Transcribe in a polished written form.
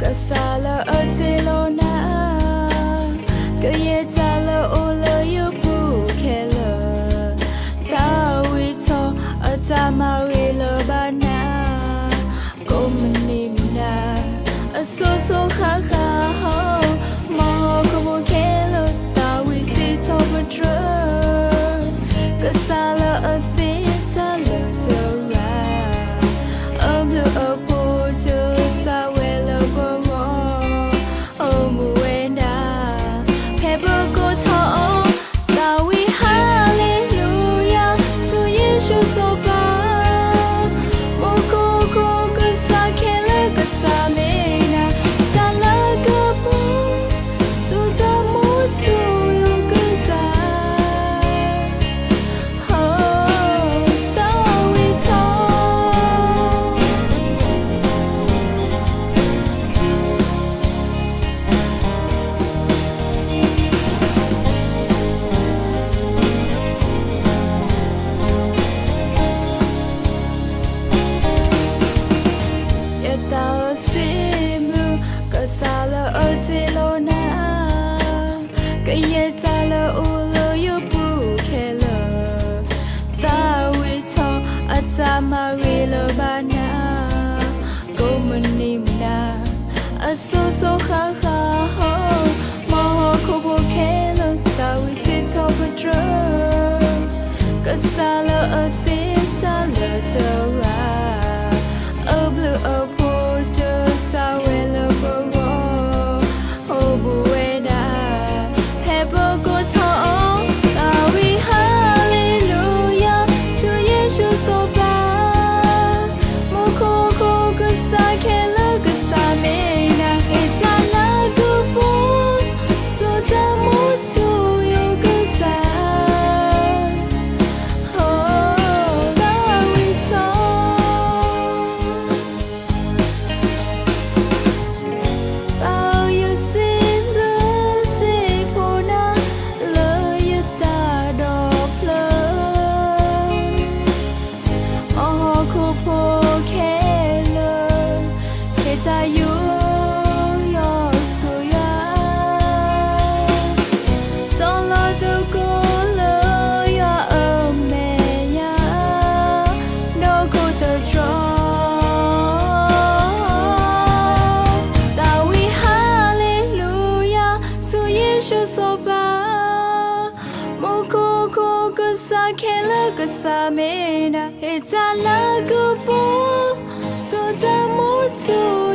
Kasala atilona Kaya tala ola yupu kela Tawito atama wila bana Komanimna Asoso kaka ho Maho kubo kela Tawi si topadra Kasala atita lutara Ablu apo tu sawela Kasala atilona Kaya tala ulo yupu kela Tawito atama wila bana Komanimna Asoso kaka ho Maho kubo kela Tawi si topadra Kasala atita latara Ablu apo sawela Samena, it's a lago, so the motor.